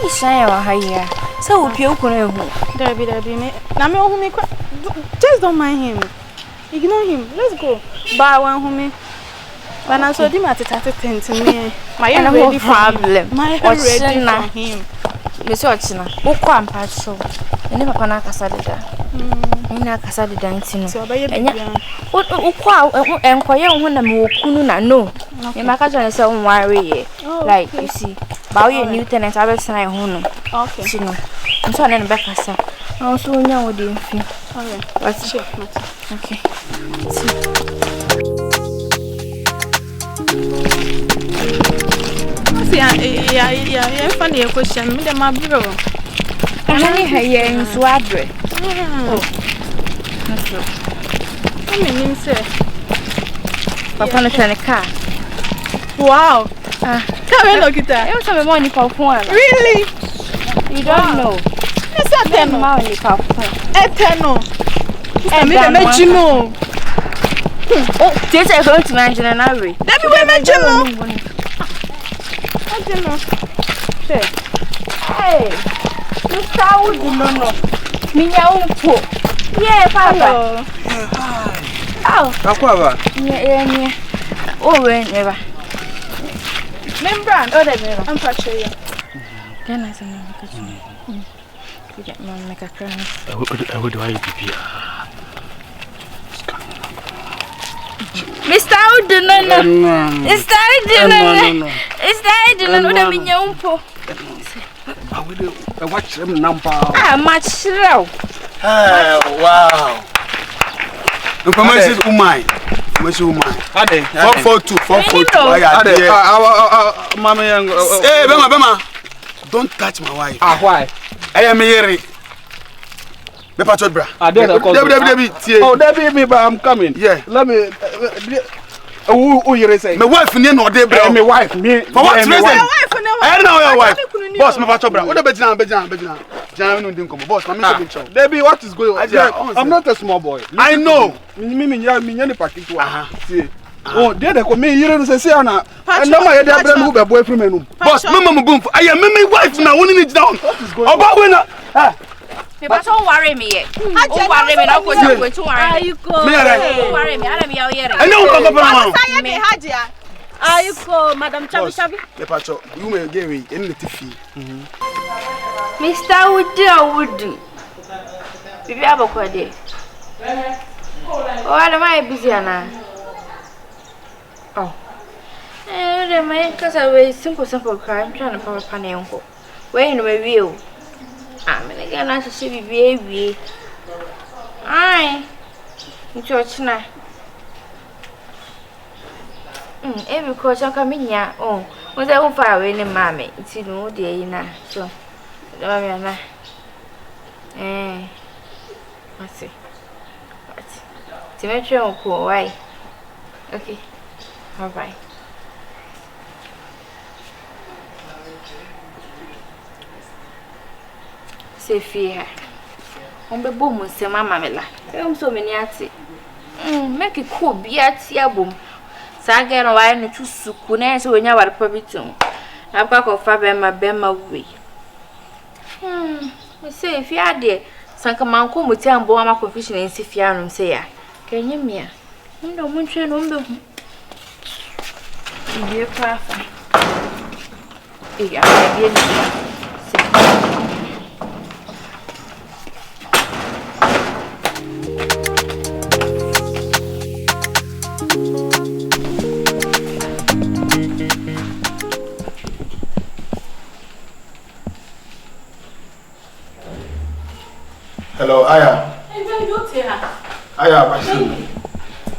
shine or higher. So we pure could Debbie, me. Now me who me just don't mind him. Ignore him. Let's go. Buy one who me. When I saw him at the 10 to me, my ready problem. My ready for him. Miss Ochina, who come part so. And never can I casada. Nina casada dancing. So by what and quiet when I'm Kununa no. In my cousin is so worry. Like you see, bow your new tenant, I will sign home. Okay, so no. I'm sorry, and back us. I also know what you feel. Let's check. Okay. Yeah, funny question. Me my bro. Honey, here in Swadre. Oh, that's true. I mean, say, Papa, no turn a car. Wow. Come and look at that. I also have money for one. Really? You don't know. It's a demo. Money for Eternal. And let you know. Oh, this is going to mention an array. Let me mention no. I don't know. Hey, Mr. Wood, no. Me, yeah, Papa. Oh, yeah. Oh, never. Membran, oh, never. I'm for you. Then I said, you get me make a crown. I would why be. Mr. Wood, no. It's that It's that I don't mean your uncle. I will watch them number. Much slow. Wow. Information is umai. Information umai. Ade. 442. Mama young. Hey, Bema. Don't touch my wife. Why? I am here. Me patch bra. Debbie. Oh, Debbie, me, but I'm coming. Yeah. Let me. Who you say? My wife near no dey bra. My wife. Me. For what reason? I don't know your wife. Boss, me patch bra. What the bejina. Jana no dey come. Boss, na me say picture. Debbie, what is going on? I'm not a small boy. I know. Me any package wa. See. Oh, there they come me here say ana. And now my dey bra no be boyfriend me no. Boss, me mama boom. I am me wife na woni need down. Oba we na. But don't worry me yet. Don't worry me. Don't go to worry. You go. Don't worry me. I am here. I know come on. Hajia. You go, Madam Chabi. The pacho, you may give me any fee. Mr. Wood. Bibi abokode. Oh, am I busy now? Oh. Eh, my cause I was simple crime trying to papa pane uncle. Where in my view? I'm going to see baby. Aye. In church now. Every coach I'm coming here. Oh, was I won't fire away in mammy? It's in no day now. So, what's it? To make sure cool. Why? Okay. Bye bye. Say fear. On the boom, say mamma, I'm so many at it. Make it cool, be at your boom. Sagan or I know to sucune, so when you are probitum. I've got a Bema way. I say, if you are there, Sankaman come with town bomb confusion in Sifianum, say, can you me? No, Munchen, no, dear craft. Hello, Aya. Aya, Bashi.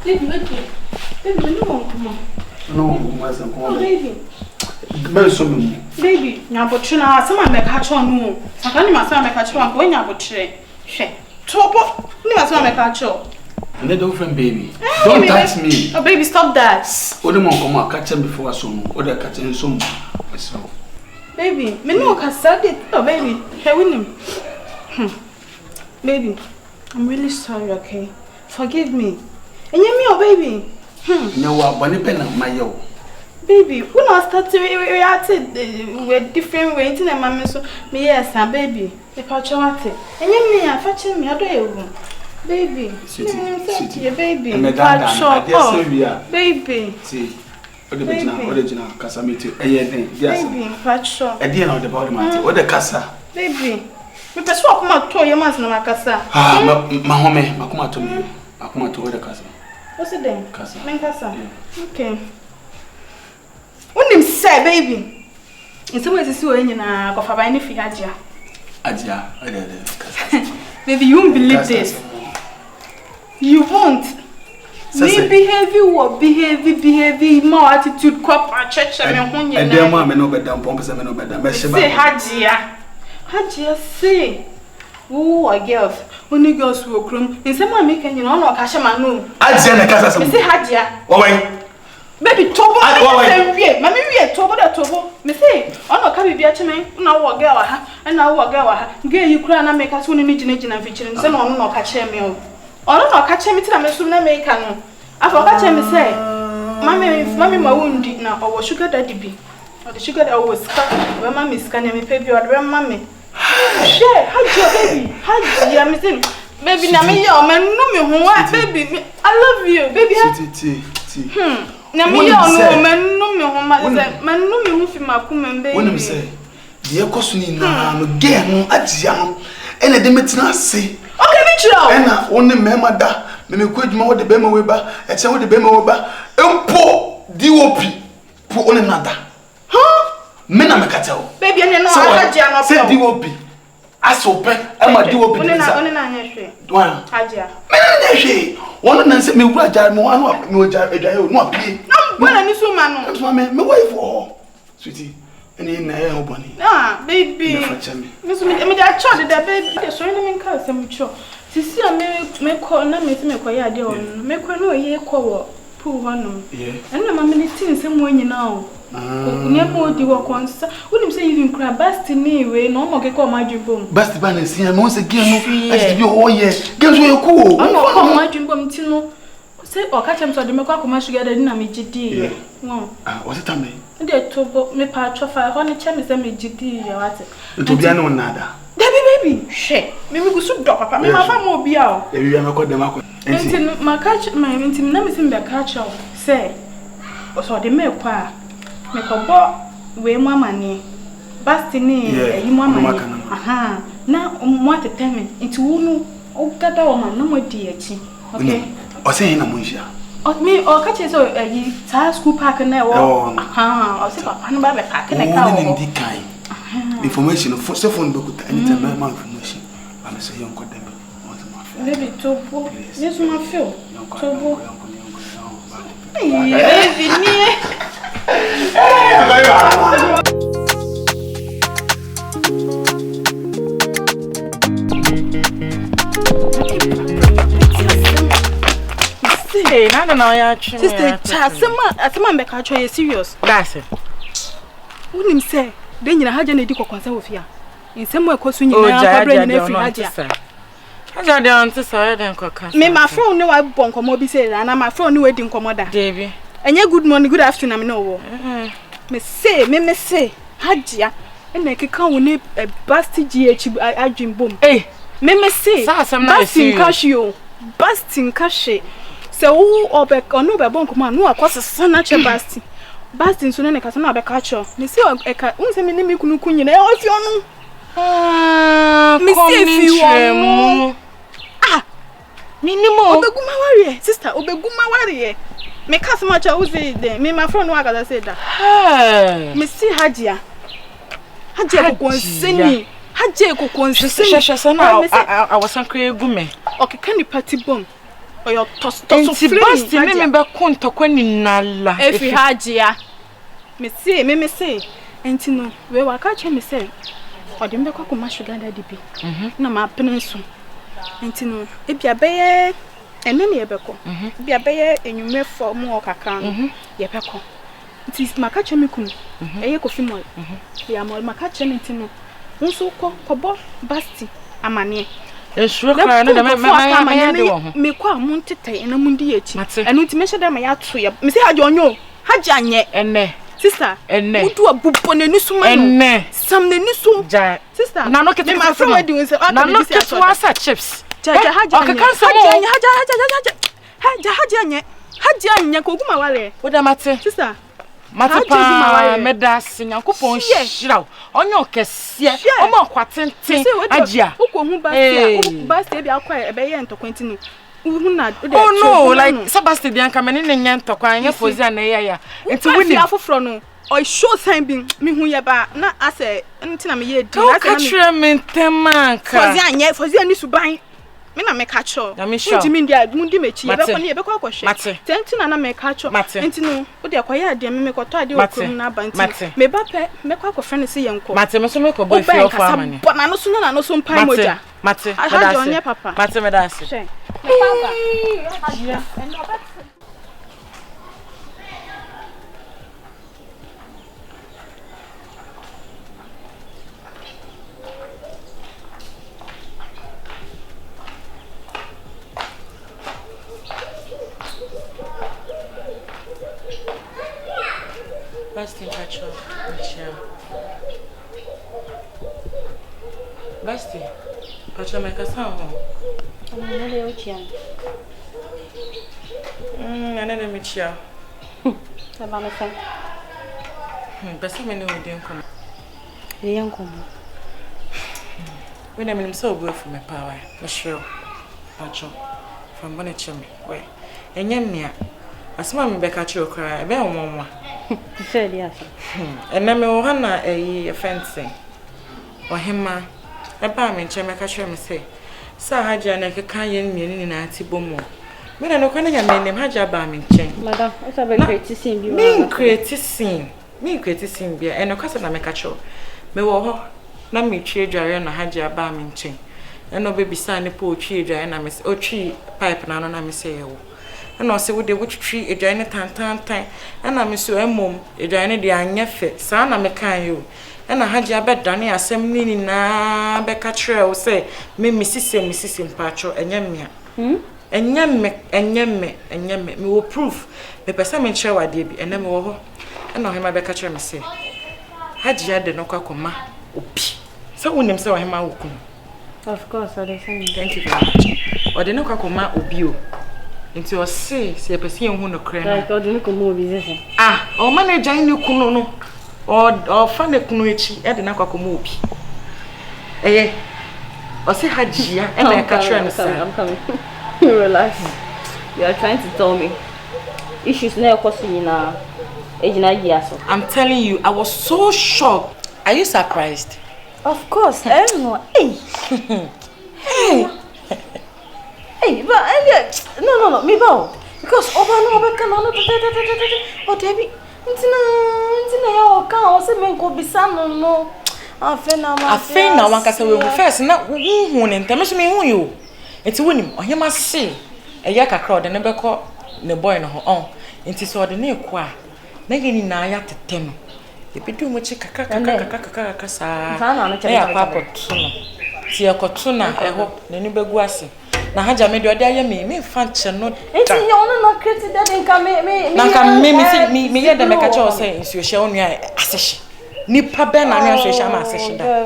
Baby, No, myself. Oh, baby. Baby, Nabochina, someone make catch on no. Sakani must make catch one when Nabotre. She. Topo, you must make catch on. And they don't friend baby. Don't touch me. Oh, baby, stop that. What the come on, catch him before I saw him. Or the catching some. Baby, me no can said it. Oh, baby, hey, William. Baby, I'm really sorry, okay? Forgive me. And you me, oh, baby. No, what one pen of my yo. Baby, who not start to react with different ways in a mamma so me yes, baby. If I try it. And you me are fetching me a day. Baby, baby, baby. See, original Casamity, baby, Pacho. At the end of the body, what the Casa? Baby, we can swap my toy, you must know my Casa. Ah, Mahome, Makuma to me. Makuma to the Casa. What's it then? Casa. Okay. What him say, baby? In some ways, it's so in a coffee by any Hajia. Baby, you won't believe this. You won't. Me behave, more attitude, copper, church, and their mamma no better than Pompous and no better. Say, Hajia, say. Oh, I girls. Only girls who come. In some way, making you know, no cash man. Hajia, Casa. Say, Hajia. Oh, baby, Tobo, Mammy, Tobo, Tobo. Me say, oh, no, can be a man. Now, what girl, and now what girl, girl, you cry and make us one imagine and feature and send on no catch me. Oh, no, catch me till I'm soon make no. I forgot me say, Mammy, my wound did now, or sugar daddy be. Or the sugar that was cut when Mammy's scanning me, baby, or Mammy. Share, Hajia, baby, Hajia, missing. Baby, now me, your man, no me, what, baby, I love you, baby. Na me no man no me ho man no me ho fi makum baby. Wonim say, the ekosuni na no ge no agia no ene de metina ase. Okay, me chiro. Ena woni mema da, me ko adwuma wo de bema we ba, e che wo de bema we ba, empo DOP po oni nada. Me na me kata wo. Baby ene no agia no. Say DOP. Asope, ama DOP. Oni na anya hwe. Wan. Agia. Me na anya hwe. One na say me wura jar me wan no jar edwaye no apie. When ni so man no. Me wife for sweetie. Any na e ho boni. Ah, baby. Me so me da chod da baby. So ni me kan se me cho. Sisi a me ko na me se me ko ya de on. Me ko no ye ko wo pool hono. Yeah. And na mama ni tin se mo nyina o. Kunya mo di wo konsa. Wonim say even cry BUSTY me we no mo ke ko ma dwubom. BUSTY ba na sia me won se gen no. As bi o ye. Gen so ye ku o. No ko ma dwubom ti no. Say o ka chem so de me kwa kuma sugar daddy na me gidi. Won. Ah, o se ta me. Nde tobo me pa chofa ho ne chem se me gidi ya wate. To bia no nada. Baby, she. Me gusu do papa. Me ma fa mo bia o. E wi me ko dem akọ. Enti ma catch my enti na me sim be catch o. Say. O so de me kwa. Me ko bo we mu amane. BUSTY ni eyi mu amane. Aha. Na mo ateteme. Enti wo no o gada o man na mo di achi. Okay. O say na mo nsia. O me o catch so eyi sa school park na wo. Aha. O say papa no ba be park na ka o. Ndi kan. Information for so phone dokuta anytime my information. I'm say you go dem. Baby Tobo. Yes ma feel. Tobo. Baby me. Hey, na ya chi. Sister, asema mbeka cho ye serious. That's it. Unim say, den nyina haja na di kokwansa wo fia. Nsemo ekosu nyina akabra nyina fi haja. Haja de onti so den koka. Me ma phone ne wa bon komo bi say na ma phone ne we di komo da. Debi. Enye good morning, good afternoon am no wo. Me say haja na keka wo ne BUSTY GH adwimbom. Me say. Sa asem na BUSTY nkashio. BUSTY nkashe. Se wo obek onu be bon komo anu akwose na che BUSTY. BUSTY nso ne kasa na be ka cho. Me say eka unse me ne me kunu kunyina e ofi onu. Me say fi wo. Minimo. Obeguma warrior, sister, obeguma warrior. Me cast much I was there. Me my friend wa ga say that. Me see Hajia kokonseni. Hajia kokonseni. Sheshe na I was create gume. Okay, can you party bomb? Or your toss BUSTY me be kon tokoni nala. Efi Hajia. Me say. Enti no, we wa ka che me say. Odem be kwakoma sugar daddy bi. Na ma penenso. Enti no, e bia beye ene ne yebeko. Bia beye enwume fo mu okaka no. Yebeko. Nti maka che me kunu. Eye kofi mo. Ya mo maka che me enti no. Nso kobo BUSTY amane. Esuro kra no de me me kwa mu ntete ena mu ndi echi. Enu nti me hye de ma ya to ya. Me se haja onyo. Hajia nye. Ene. Sister. Ene. Udu abubo ne nisuma no. Ene. Sam ne nisum. Ja. Sister. Na no kete. My friend wedding say na no kete wasa chips. Ja Hajia nye. Hajia nye. Hajia nye ko guma wale. Oda mate. Sister. Mate medasi Nyankopon hira onye okese omo kwatenten Hajia. Uko hu basti bia kwa ebe ye ntokwanti no. Oh no, like Sebastian come in and ntokwa anya Fauzy na ya. Enti wini afofro no. O show sign bi me hu ye ba na ase ntina me ye di na ka me ntemanka. Fauzy ani suban. Me na me ka cho. Nti me ndia mundi mechi ye be ko ne ye be ko akohwe. Tentina na me ka cho. Enti no wo de akoye ade me ko to ade okrum na abanti. Me ba pe me ko akofre ne se ye nko. Mate me so me ko boy feel for amani. Na no so na no so mpan moja. Mate. Papa. Mate me dase. She. Busty, Michelle. Busty, Pacha make a sound. Another Michelle. But so many didn't come. The young come. When I'm so good for my power, Michelle. Pacha from Bonnechim. Wait, and Yemia. As Mammy Becca cry, a bell mama. Said yes. And then me ohana a fencing. Ohema, a barman chamaka shame say. Sa Hajia na kayen meaning in Atibomo. When I know can I name Hajia barman chain. Madam, it's a very creative scene. Me creative scene beer and no cousin I make a show. Me wo na me tree dry na Hajia barman chain. And no baby sign the poetry dry and I miss tree pipe na no me say. And also with the witch tree a giant tan and I miss your mum a giant the anya fit son I make you and I had your bed done as some meaning na becca trail say me Mrs. Patro and yamia and yam me will prove the person show I did and then more and no him I becca trail me say had you had the no coma opi so when them saw him out of course I thank you very much or the no coma obio. Into your say a person who no crane. Like, or the Nicomo business. Ah, or manager in your kuno, or fan a kunuichi at the Nakakomopi. Eh, or say Hajia and I catch you. I'm coming. Relax. You are trying to tell me issues now costing in a age. I'm telling you, I was so shocked. Are you surprised? Of course, I don't know. Hey. Hey, but no, me bow. Because over no can on oh Debbie. Ntina ya oka say men ko bisa no. Afei na wan kasa we first na hu ne ntem so me hu yo. Enti wonim ohema se eya kakra ode ne beko ne boy no ho on. Enti so ode ne ko a na geni na ya tete no. Ebidu mo chi kaka sa. Ya papa tuno. Ti ekotuna eho ne ni begu ase. Na Hajia me do dey me fanche no. Enti you no create that nka me ye dem ka cho say nsuo hye onu asehye. Nipa be na nya nsuo hye ma asehye da.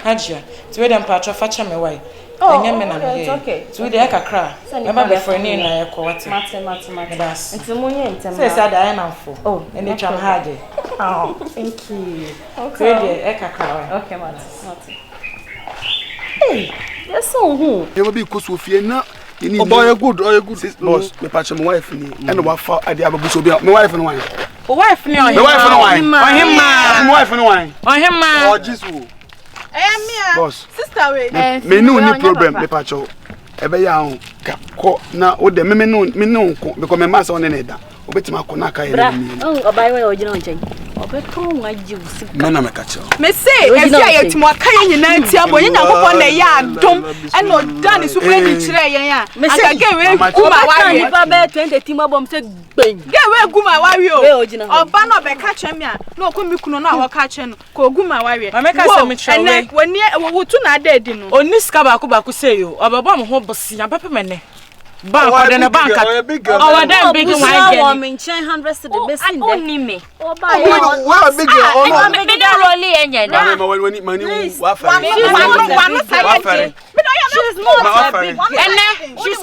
Hajia. Ti we dem patro facha me wai. Enye me na me. Ti we dey kakra. Me ba be for ni na ye ko wate. Mate. Enti munye ntem. Say say da na mfo. Oh, eni twa me Hajia. Oh, thank you. Okay. We dey kakra. Okay, mate. Hey, yes, so who? You will be close with you now. You need boy, good, boss. Me patch my wife and what for I have a bush my wife and wine. Wife, no, my wife and wine. On him, my wife and wine. On him, oh, Jesus. Boss, sister, me no problem, me patch. Ebe ya ho na o de me no because me master on ne da obetima kona ka yele mi obai we ogina onchen obeto nwa jiwsi na me catch me say e sia yetimo aka ye nyina ntia bo nya nkopɔ na ya adom e no dan su we ni kire yen a aka ge we guma wa we ba be 20 timo bom se gben ge we guma wa we o oba no be ka kye me a na okomi kuno na wo ka kye no ko guma wa we ma me ka se me kire we woni wo tu na ada edi no oni ska ba ko say yo obaba mo ho bosia papa mene bank or the bank. Oh, big girl. Oh, then big one. I mean, 100 to the best in me. Well, big girl. I'm big rolly and yet. She's not a big girl. She's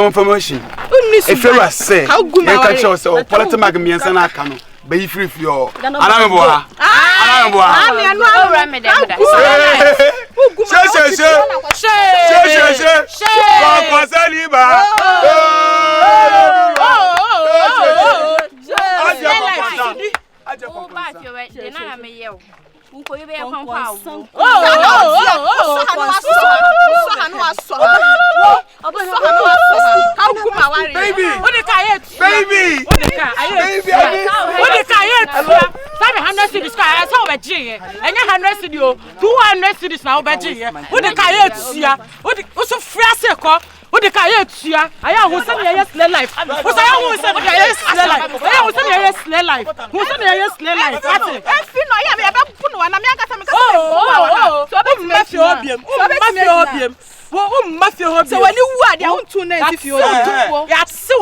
Information. If you are say, you can show us political magazines and I can be free for your. So when you are there, two names if you are. Yeah, so